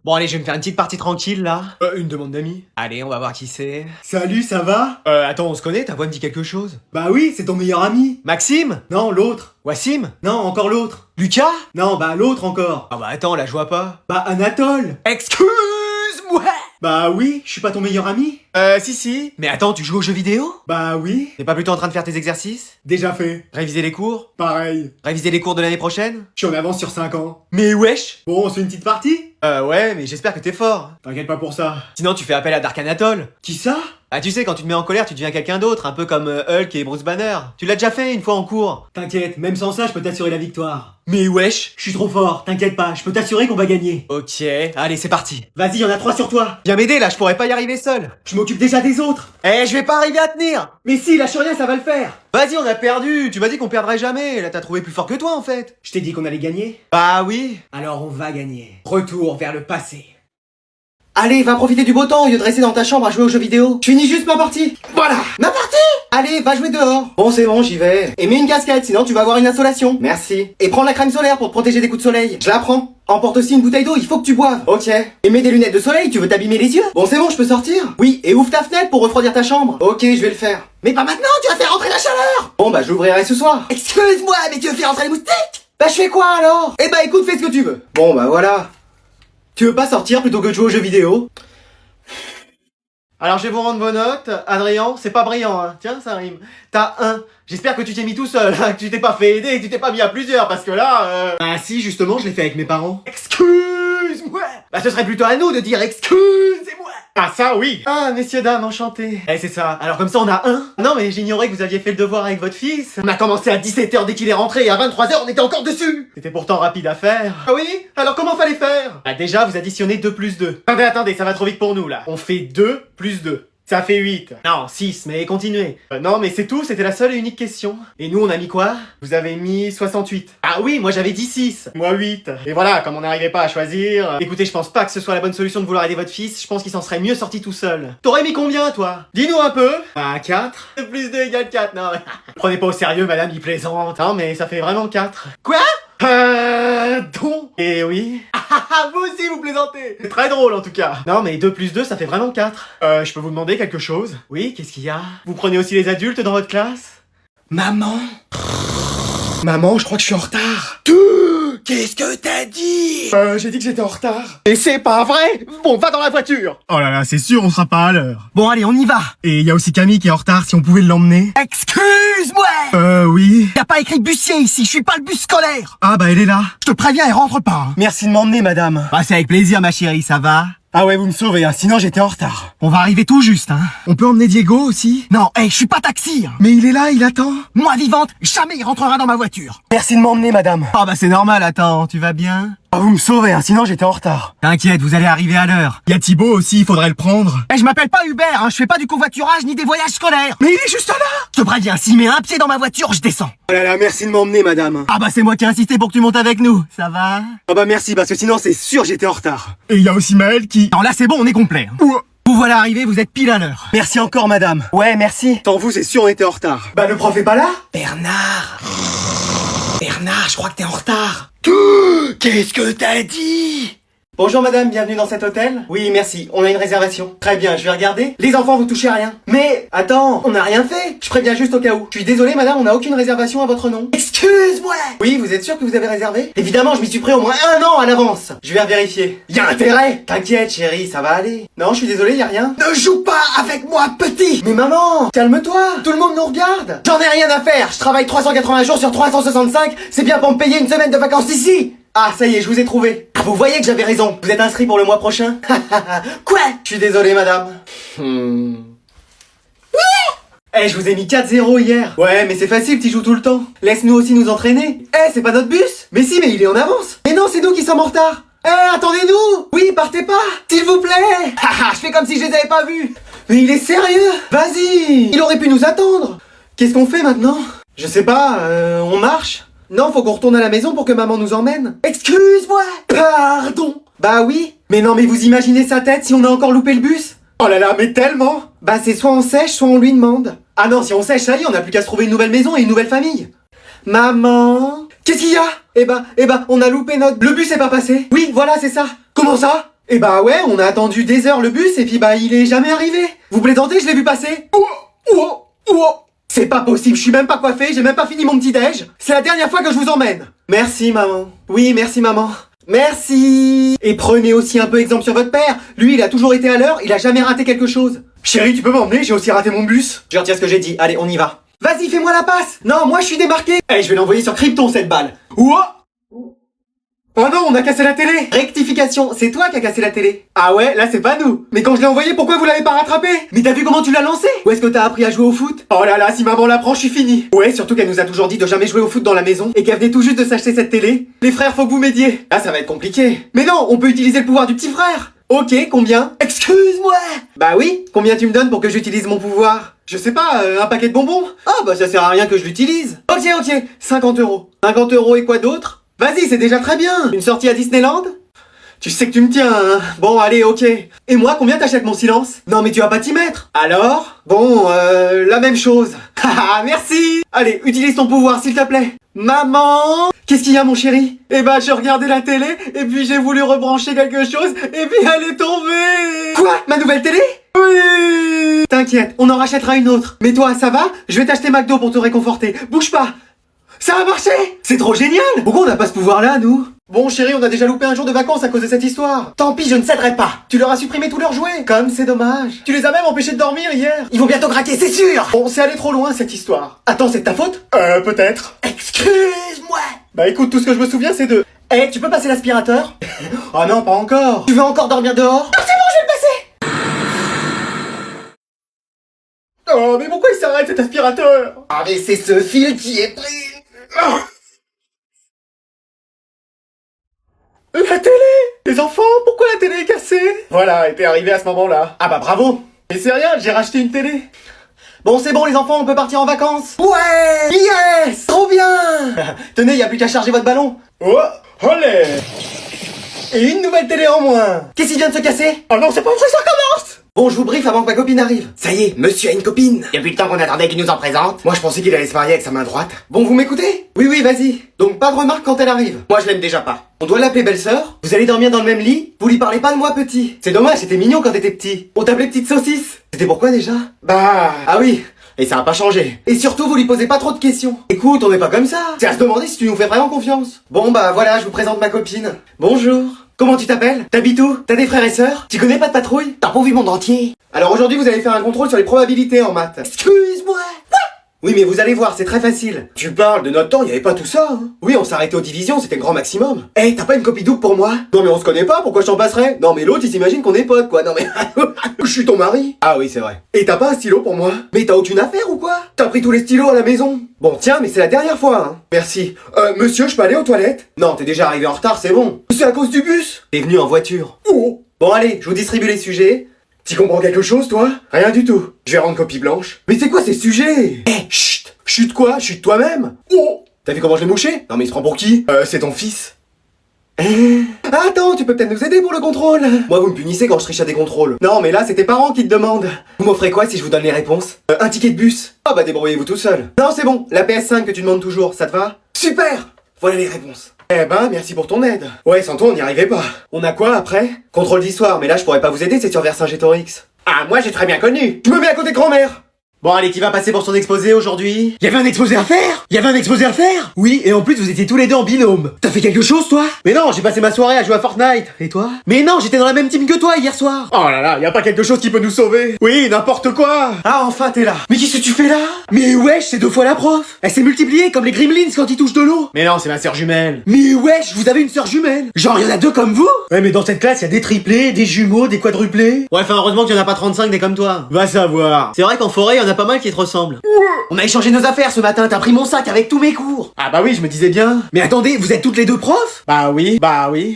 Bon allez, je vais me faire une petite partie tranquille là. Une demande d'amis. Allez, on va voir qui c'est. Salut, ça va? Attends, on se connaît, ta voix me dit quelque chose. Bah oui, c'est ton meilleur ami. Maxime? Non, l'autre. Wassim? Non, encore l'autre. Lucas? Non, bah l'autre encore. Ah bah attends, là je vois pas. Bah Anatole. Excuse-moi! Bah oui, je suis pas ton meilleur ami. Si. Mais attends, tu joues aux jeux vidéo? Bah oui, T'es pas plutôt en train de faire tes exercices? déjà fait. Réviser les cours? Pareil. Réviser les cours de l'année prochaine? Je suis en avance sur 5 ans. Mais wesh! Bon, on se fait une petite partie? Ouais, mais j'espère que t'es fort. T'inquiète pas pour ça. Sinon tu fais appel à Dark Anatole. Qui ça? Ah tu sais, quand tu te mets en colère, tu deviens quelqu'un d'autre, un peu comme Hulk et Bruce Banner. Tu l'as déjà fait une fois en cours. T'inquiète, même sans ça, je peux t'assurer la victoire. Mais wesh! Je suis trop fort, t'inquiète pas, je peux t'assurer qu'on va gagner. Ok, allez c'est parti. Vas-y, y'en a 3 sur toi. Viens m'aider là, je pourrais pas y arriver seul. Je m'occupe déjà des autres. Eh, je vais pas arriver à tenir. Mais si, lâche rien, ça va le faire. Vas-y, on a perdu. Tu m'as dit qu'on perdrait jamais. Là, t'as trouvé plus fort que toi en fait. Je t'ai dit qu'on allait gagner. Bah oui. Alors on va gagner. Retour vers le passé. Allez, va profiter du beau temps au lieu de rester dans ta chambre à jouer aux jeux vidéo. Je finis juste ma partie. Voilà, ma partie. Allez, va jouer dehors. Bon, c'est bon, j'y vais. Et mets une casquette, sinon tu vas avoir une insolation. Merci. Et prends la crème solaire pour te protéger des coups de soleil. Je la prends. Emporte aussi une bouteille d'eau, il faut que tu boives. Ok. Et mets des lunettes de soleil, tu veux t'abîmer les yeux? Bon, c'est bon, je peux sortir. Oui, et ouvre ta fenêtre pour refroidir ta chambre. Ok, je vais le faire. Mais pas maintenant, tu vas faire rentrer la chaleur. Bon, bah j'ouvrirai ce soir. Excuse-moi, mais tu veux faire rentrer les moustiques? Bah je fais quoi alors? Eh bah écoute, fais ce que tu veux. Bon, bah voilà. Tu veux pas sortir plutôt que de jouer aux jeux vidéo? Alors je vais vous rendre vos notes. Adrien, c'est pas brillant, hein. Tiens, ça rime. T'as 1. J'espère que tu t'es mis tout seul, hein, que tu t'es pas fait aider, que tu t'es pas mis à plusieurs, parce que là, Ah si, justement, je l'ai fait avec mes parents. Excuse-moi. Bah ce serait plutôt à nous de dire excusez-moi. Ah ça oui. Ah, messieurs, dames, enchanté. Eh, c'est ça. Alors comme ça, on a 1. Non, mais j'ignorais que vous aviez fait le devoir avec votre fils. On a commencé à 17h dès qu'il est rentré et à 23h on était encore dessus. C'était pourtant rapide à faire. Ah oui? Alors comment fallait faire? Bah déjà, vous additionnez 2 plus 2. Attendez, ça va trop vite pour nous, là. On fait 2 plus 2. Ça fait 8. Non, 6, mais continuez. Non, mais c'est tout, c'était la seule et unique question. Et nous, on a mis quoi? Vous avez mis 68. Ah oui, moi j'avais dit 6. Moi 8. Et voilà, comme on n'arrivait pas à choisir... Écoutez, je pense pas que ce soit la bonne solution de vouloir aider votre fils, je pense qu'il s'en serait mieux sorti tout seul. T'aurais mis combien, toi? Dis-nous un peu. Bah 4. 2 plus 2 égale 4, non. Prenez pas au sérieux, madame, il plaisante. Non, mais ça fait vraiment 4. Quoi? Donc. Et oui. Ah, vous aussi vous plaisantez. C'est très drôle en tout cas. Non mais 2 plus 2 ça fait vraiment 4. Je peux vous demander quelque chose? Oui, qu'est-ce qu'il y a? Vous prenez aussi les adultes dans votre classe? Maman? Maman, je crois que je suis en retard. Qu'est-ce que t'as dit? J'ai dit que j'étais en retard. Et c'est pas vrai? Bon, va dans la voiture. Oh là là, c'est sûr, on sera pas à l'heure. Bon, allez, on y va. Et il y a aussi Camille qui est en retard, si on pouvait l'emmener. Excuse-moi. Oui. Y a pas écrit bussier ici, je suis pas le bus scolaire. Ah bah elle est là. Je te préviens, elle rentre pas. Hein. Merci de m'emmener, madame. Bah, c'est avec plaisir, ma chérie, ça va? Ah ouais, vous me sauvez, hein, sinon j'étais en retard. On va arriver tout juste, hein. On peut emmener Diego aussi? Non, hey, je suis pas taxi. Hein. Mais il est là, il attend. Moi vivante, jamais il rentrera dans ma voiture. Merci de m'emmener, madame. Ah bah c'est normal, attends, tu vas bien? Ah, vous me sauvez, hein, sinon j'étais en retard. T'inquiète, vous allez arriver à l'heure. Il y a Thibaut aussi, il faudrait le prendre. Eh, je m'appelle pas Hubert, hein, je fais pas du covoiturage ni des voyages scolaires. Mais il est juste là. Je te préviens, s'il met un pied dans ma voiture, je descends. Oh là là, merci de m'emmener, madame. Ah bah c'est moi qui ai insisté pour que tu montes avec nous, ça va? Ah bah merci, parce que sinon c'est sûr j'étais en retard. Et il y a aussi Maël qui... Non là c'est bon, on est complet. Hein. Ouh. Vous voilà arrivés, vous êtes pile à l'heure. Merci encore, madame. Ouais, merci. Sans vous, c'est sûr on était en retard. Bah le prof est pas là? Bernard, je crois que t'es en retard. Qu'est-ce que t'as dit? Bonjour madame, bienvenue dans cet hôtel. Oui, merci, on a une réservation. Très bien, je vais regarder. Les enfants, vous touchez à rien. Mais, attends, on n'a rien fait. Je préviens juste au cas où. Je suis désolé madame, on n'a aucune réservation à votre nom. Excuse-moi. Oui, vous êtes sûr que vous avez réservé? Évidemment, je m'y suis pris au moins 1 an à l'avance. Je vais vérifier. Y a intérêt. T'inquiète chérie, ça va aller. Non, je suis désolé, y a rien. Ne joue pas avec moi, petit. Mais maman, calme-toi. Tout le monde nous regarde. J'en ai rien à faire. Je travaille 380 jours sur 365. C'est bien pour me payer une semaine de vacances ici. Ah, ça y est, je vous ai trouvé. Ah, vous voyez que j'avais raison. Vous êtes inscrit pour le mois prochain? Quoi? Je suis désolé, madame. Eh, je vous ai mis 4-0 hier. Ouais, mais c'est facile, t'y joues tout le temps. Laisse-nous aussi nous entraîner. Eh, c'est pas notre bus? Mais si, mais il est en avance. Mais non, c'est nous qui sommes en retard. Eh, attendez-nous. Oui, partez pas. S'il vous plaît. Haha, je fais comme si je les avais pas vus. Mais il est sérieux. Vas-y. Il aurait pu nous attendre. Qu'est-ce qu'on fait maintenant? Je sais pas, on marche? Non, faut qu'on retourne à la maison pour que maman nous emmène. Excuse-moi. Pardon. Bah oui. Mais non, mais vous imaginez sa tête si on a encore loupé le bus? Oh là là, mais tellement. Bah c'est soit on sèche, soit on lui demande. Ah non, si on sèche, ça y est, on n'a plus qu'à se trouver une nouvelle maison et une nouvelle famille. Maman. Qu'est-ce qu'il y a? Eh ben, on a loupé notre... Le bus est pas passé. Oui, voilà, c'est ça. Comment ça? Eh bah ouais, on a attendu des heures le bus et puis bah il est jamais arrivé. Vous plaisantez, je l'ai vu passer. C'est pas possible, je suis même pas coiffé, j'ai même pas fini mon petit déj. C'est la dernière fois que je vous emmène. Merci maman. Oui, merci maman. Merci. Et prenez aussi un peu exemple sur votre père. Lui, il a toujours été à l'heure, il a jamais raté quelque chose. Chérie, tu peux m'emmener, j'ai aussi raté mon bus. Je retire ce que j'ai dit, allez, on y va. Vas-y, fais-moi la passe. Non, moi je suis démarqué. Eh, je vais l'envoyer sur Krypton cette balle. Oh non, on a cassé la télé. Rectification, c'est toi qui as cassé la télé. Ah ouais, là c'est pas nous. Mais quand je l'ai envoyé, pourquoi vous l'avez pas rattrapé? Mais t'as vu comment tu l'as lancé? Où est-ce que t'as appris à jouer au foot? Oh là là, si maman l'apprend, je suis fini. Ouais, surtout qu'elle nous a toujours dit de jamais jouer au foot dans la maison et qu'elle venait tout juste de s'acheter cette télé. Les frères, faut que vous m'aidiez. Ah, ça va être compliqué. Mais non, on peut utiliser le pouvoir du petit frère. Ok, combien? Excuse-moi. Bah oui, combien tu me donnes pour que j'utilise mon pouvoir? Je sais pas, un paquet de bonbons? Ah bah ça sert à rien que je l'utilise. Ok, 50 euros. 50 euros et quoi d'autre? Vas-y, c'est déjà très bien. Une sortie à Disneyland? Tu sais que tu me tiens, hein. Bon, allez, ok. Et moi, combien t'achètes mon silence? Non, mais tu vas pas t'y mettre. Alors? Bon, la même chose. Haha, merci. Allez, utilise ton pouvoir, s'il te plaît. Maman? Qu'est-ce qu'il y a, mon chéri? Eh ben, j'ai regardé la télé, et puis j'ai voulu rebrancher quelque chose, et puis elle est tombée. Quoi? Ma nouvelle télé? Oui. T'inquiète, on en rachètera une autre. Mais toi, ça va? Je vais t'acheter McDo pour te réconforter. Bouge pas. Ça a marché! C'est trop génial! Pourquoi on n'a pas ce pouvoir-là, nous? Bon, chérie, on a déjà loupé un jour de vacances à cause de cette histoire. Tant pis, je ne céderai pas. Tu leur as supprimé tous leurs jouets. Comme c'est dommage. Tu les as même empêchés de dormir hier. Ils vont bientôt craquer, c'est sûr! Bon, c'est allé trop loin, cette histoire. Attends, c'est de ta faute? Peut-être. Excuse-moi! Bah écoute, tout ce que je me souviens, c'est de... Eh, tu peux passer l'aspirateur? Oh non, pas encore. Tu veux encore dormir dehors? Non, c'est bon, je vais le passer! Oh, mais pourquoi il s'arrête, cet aspirateur? Ah, mais c'est ce fil qui est pris. La télé! Les enfants, pourquoi la télé est cassée? Voilà, elle était arrivée à ce moment-là. Ah bah bravo! Mais c'est rien, j'ai racheté une télé. Bon, c'est bon les enfants, on peut partir en vacances? Ouais! Yes! Trop bien! Tenez, y a plus qu'à charger votre ballon. Oh! Olé! Et une nouvelle télé en moins! Qu'est-ce qui vient de se casser? Oh non, c'est pas vrai, ça recommence! Bon, je vous briefe avant que ma copine arrive. Ça y est, monsieur a une copine. Depuis le temps qu'on attendait qu'il nous en présente. Moi, je pensais qu'il allait se marier avec sa main droite. Bon, vous m'écoutez? Oui, vas-y. Donc, pas de remarques quand elle arrive. Moi, je l'aime déjà pas. On doit l'appeler belle-sœur. Vous allez dormir dans le même lit. Vous lui parlez pas de moi, petit. C'est dommage, c'était mignon quand t'étais petit. On t'appelait petite saucisse. C'était pourquoi déjà? Bah... Ah oui. Et ça a pas changé. Et surtout, vous lui posez pas trop de questions. Écoute, on est pas comme ça. C'est à se demander si tu nous fais vraiment confiance. Bon, bah voilà, je vous présente ma copine. Bonjour. Comment tu t'appelles? T'habites où? T'as des frères et sœurs? Tu connais pas de patrouille? T'as pas vu le monde entier? Alors aujourd'hui vous allez faire un contrôle sur les probabilités en maths. Excuse-moi. Oui mais vous allez voir, c'est très facile. Tu parles de notre temps, il y avait pas tout ça, hein. Oui, on s'arrêtait aux divisions, c'était le grand maximum. Eh, t'as pas une copie double pour moi? Non mais on se connaît pas, pourquoi je t'en passerais? Non mais l'autre il s'imagine qu'on est potes quoi, non mais... Je suis ton mari. Ah oui c'est vrai. Et t'as pas un stylo pour moi? Mais t'as aucune affaire ou quoi? T'as pris tous les stylos à la maison? Bon tiens, mais c'est la dernière fois hein. Merci. Monsieur, je peux aller aux toilettes? Non, t'es déjà arrivé en retard, c'est bon. C'est à cause du bus? T'es venu en voiture. Oh. Bon allez, je vous distribue les sujets. T'y comprends quelque chose, toi? Rien du tout. Je vais rendre copie blanche. Mais c'est quoi ces sujets? Eh, chut! Chut quoi? Chut toi-même? Oh! T'as vu comment je l'ai mouché? Non mais il se prend pour qui? C'est ton fils. Attends, tu peux peut-être nous aider pour le contrôle. Moi, vous me punissez quand je triche à des contrôles. Non, mais là, c'est tes parents qui te demandent. Vous m'offrez quoi si je vous donne les réponses? Un ticket de bus. Ah bah débrouillez-vous tout seul. Non, c'est bon. La PS5 que tu demandes toujours, ça te va? Super! Voilà les réponses. Eh ben, merci pour ton aide. Ouais, sans toi, on n'y arrivait pas. On a quoi après? Contrôle d'histoire, mais là, je pourrais pas vous aider, c'est sur Vercingétorix. Ah, moi, j'ai très bien connu. Je me mets à côté de grand-mère. Bon allez, qui va passer pour son exposé aujourd'hui? Y'avait un exposé à faire? Y'avait un exposé à faire? Oui, et en plus vous étiez tous les deux en binôme. T'as fait quelque chose toi? Mais non, j'ai passé ma soirée à jouer à Fortnite. Et toi? Mais non, j'étais dans la même team que toi hier soir. Oh là là, y a pas quelque chose qui peut nous sauver? Oui, n'importe quoi. Ah enfin t'es là. Mais qu'est-ce que tu fais là? Mais wesh, c'est 2 fois la prof. Elle s'est multipliée comme les gremlins quand ils touchent de l'eau. Mais non, c'est ma sœur jumelle. Mais wesh, vous avez une sœur jumelle? Genre y'en a 2 comme vous? Ouais mais dans cette classe y a des triplés, des jumeaux, des quadruplés. Ouais, enfin heureusement qu'il y en a pas 35 des comme toi. Va savoir. C'est vrai qu'en forêt y en a pas mal qui te ressemblent. On a échangé nos affaires ce matin, t'as pris mon sac avec tous mes cours. Ah bah oui, je me disais bien. Mais attendez, vous êtes toutes les 2 profs? Bah oui.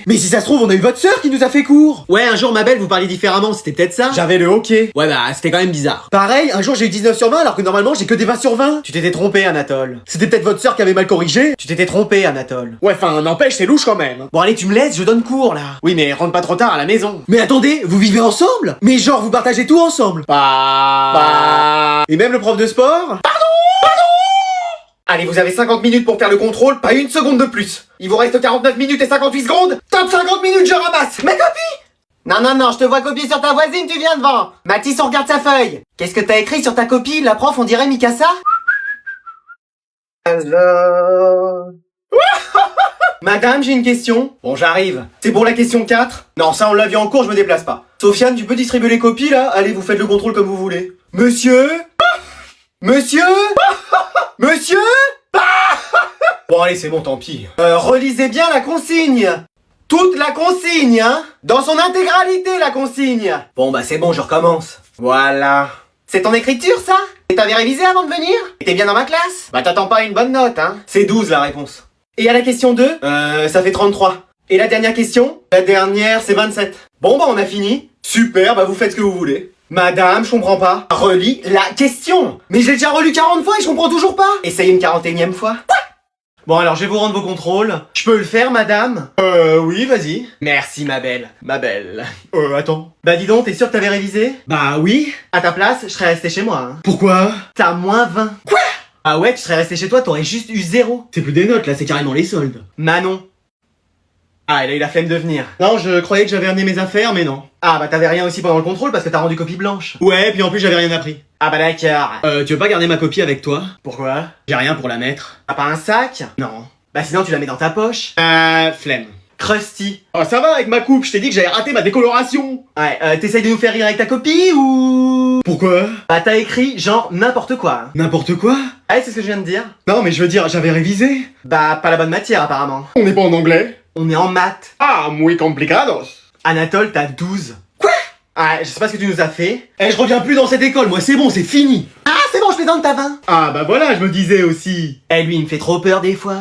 Mais si ça se trouve, on a eu votre sœur qui nous a fait cours. Ouais, un jour ma belle, vous parliez différemment, c'était peut-être ça? J'avais le hockey. Ouais bah, c'était quand même bizarre. Pareil, un jour j'ai eu 19 sur 20 alors que normalement j'ai que des 20 sur 20. Tu t'étais trompé, Anatole. C'était peut-être votre sœur qui avait mal corrigé. Tu t'étais trompé, Anatole. Ouais, enfin, n'empêche, c'est louche quand même. Bon allez, tu me laisses, je donne cours là. Oui, mais rentre pas trop tard à la maison. Mais attendez, vous vivez ensemble? Mais genre, vous partagez tout ensemble? Et même le prof de sport? Allez, vous avez 50 minutes pour faire le contrôle, pas une seconde de plus. Il vous reste 49 minutes et 58 secondes. Top 50 minutes, je ramasse. Ma copie? Non, non, non, je te vois copier sur ta voisine, tu viens devant. Mathis, on regarde sa feuille. Qu'est-ce que t'as écrit sur ta copie? La prof, on dirait Mikasa? Alors... Madame, j'ai une question. Bon, j'arrive. C'est pour la question 4? Non, ça on l'a vu en cours, je me déplace pas. Sofiane, tu peux distribuer les copies là? Allez, vous faites le contrôle comme vous voulez. Monsieur? Monsieur? Monsieur? Bon, allez, c'est bon, tant pis. Relisez bien la consigne. Toute la consigne, hein? Dans son intégralité, la consigne. Bon, bah c'est bon, je recommence. Voilà. C'est ton écriture, ça? Et t'avais révisé avant de venir? Et t'es bien dans ma classe? Bah t'attends pas une bonne note, hein? C'est 12 la réponse. Et à la question 2? Ça fait 33. Et la dernière question? La dernière, c'est 27. Bon, bah on a fini. Super, bah vous faites ce que vous voulez. Madame, je comprends pas. Relis la question. Mais j'ai déjà relu 40 fois et je comprends toujours pas. Essaye une 41e fois. Bon alors je vais vous rendre vos contrôles. Je peux le faire, madame? Oui, vas-y. Merci ma belle. Ma belle. Attends. Bah dis donc, t'es sûr que t'avais révisé? Bah oui. À ta place, je serais resté chez moi. Hein. Pourquoi? T'as moins 20. Quoi? Ah ouais, tu serais resté chez toi, t'aurais juste eu 0. C'est plus des notes, là, c'est carrément les soldes. Manon. Ah, elle a eu la flemme de venir. Non, je croyais que j'avais amené mes affaires, mais non. Ah bah t'avais rien aussi pendant le contrôle parce que t'as rendu copie blanche. Ouais, puis en plus j'avais rien appris. Ah bah d'accord. Tu veux pas garder ma copie avec toi? Pourquoi? J'ai rien pour la mettre. T'as pas un sac? Non. Bah sinon tu la mets dans ta poche. Flemme. Krusty. Oh, ça va avec ma coupe, je t'ai dit que j'avais raté ma décoloration. Ouais, t'essayes de nous faire rire avec ta copie ou... Pourquoi? Bah t'as écrit genre n'importe quoi. Hein. N'importe quoi? Ouais, c'est ce que je viens de dire. Non, mais je veux dire, j'avais révisé. Bah pas la bonne matière apparemment. On n'est pas en anglais. On est en maths. Ah, muy complicados. Anatole, t'as 12. Quoi? Ouais, je sais pas ce que tu nous as fait. Eh, je reviens plus dans cette école, moi, c'est bon, c'est fini. Ah, c'est bon, je plaisante, t'as 20. Ah, bah voilà, je me disais aussi. Eh, lui, il me fait trop peur des fois.